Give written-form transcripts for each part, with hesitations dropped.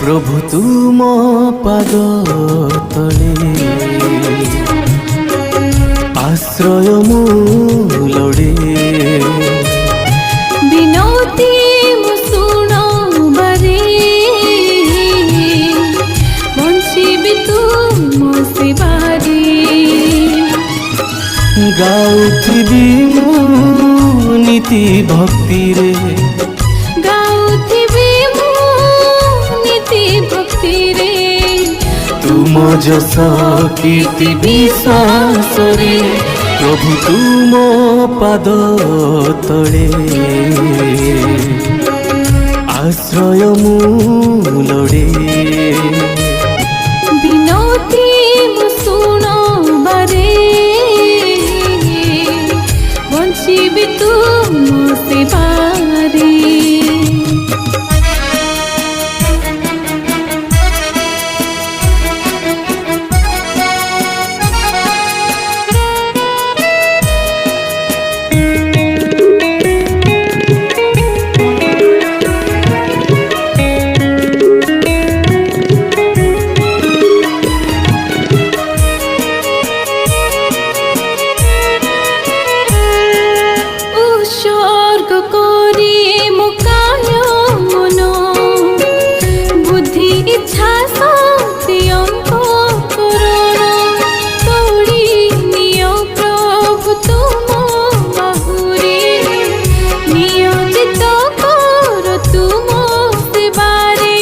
प्रभु तुम पाद तले आश्रय मु लोड़े बिनती मु सुनो बारे बंचिबी तुम सेवारे गाउथिबी मु नीति भक्ति रे गाउथिबी मु नीति भक्ति रे तुम जस कीर्ति विश्वास रे प्रभु तुम पाद तले आश्रय मु लोड़े बिनती मु सुनो बारे बंचिबी तुम सेवारे उत्सर्ग करी मुकाय मन बुद्धि इच्छा शक्ति अंतःकरण तोड़ी नियो प्रभु तुम बाहुरे नियोजित कर तुम सेवारे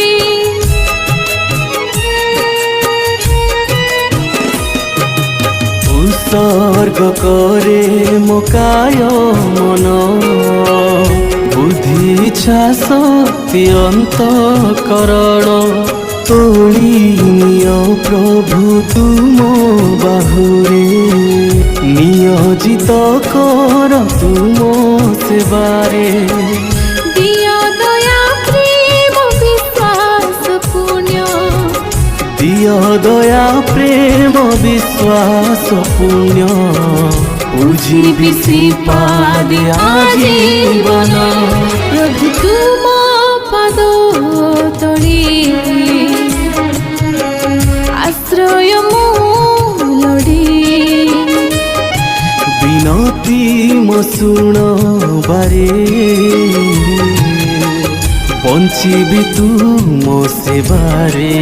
उत्सर्ग करे मोकाय मन बुद्धि इच्छा शक्ति अंतःकरण तोड़ी नियो प्रभु तुम बाहुरे नियोजित कर तुम सेवारे दिया दया प्रेम विश्वास पुण्य दिय दया प्रेम विश्वास पुण्य पूजिबी श्रीपाद आजीवन प्रभु तुम पाद तले आश्रय मु लोड़े बिनती म सुन बारे बंचिबी तुम सेवारे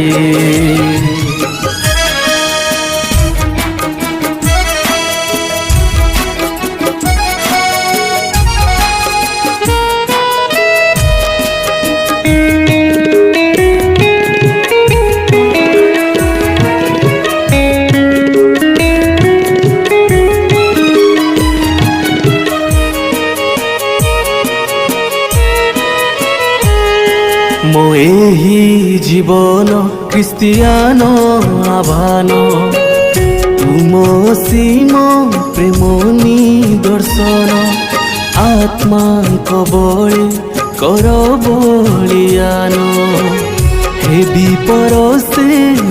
मो एही जीवन क्रिस्टियान आह्वान तुम सीम प्रेम निदर्शन आत्मा बळे कर बलियान हेबी परसे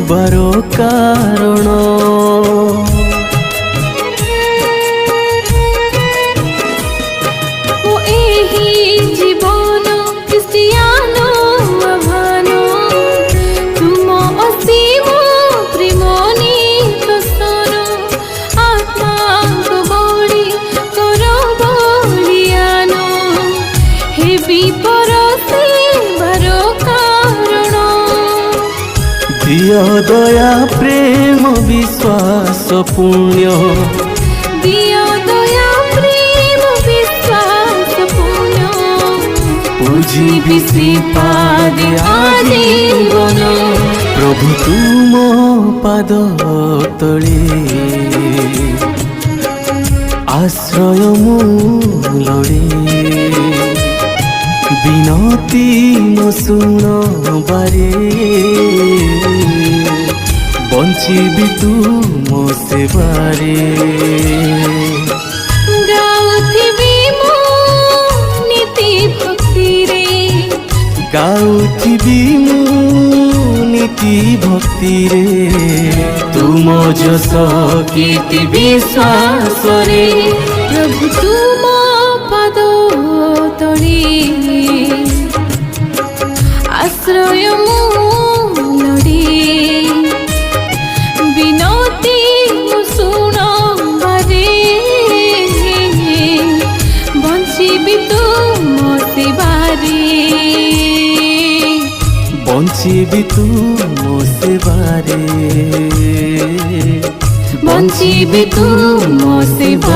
बार कारण ओ एही जीवन क्रिस्टियान आह्वान तुम असीम प्रेम निदर्शन आत्मा बळी कर बलियान हेबी परसे बार कारण दिय दया प्रेम विश्वास पुण्य दिया दया प्रेम विश्वास पुण्य पूजिबी श्रीपाद आजीवन प्रभु तुम पाद तले आश्रय मु लोड़े बिनती म सुन बारे बंचिबी तुम सेवारे गाउथिबी मु नीति भक्ति रे गाउथिबी मु नीति भक्ति रे तुम जस कीर्ति विश्वास रे प्रभु तुम पाद तले आश्रय मु ବଞ୍ଚିବି ତୁମ ସେବାରେ ବଞ୍ଚିବି ତୁମ ସେବାରେ।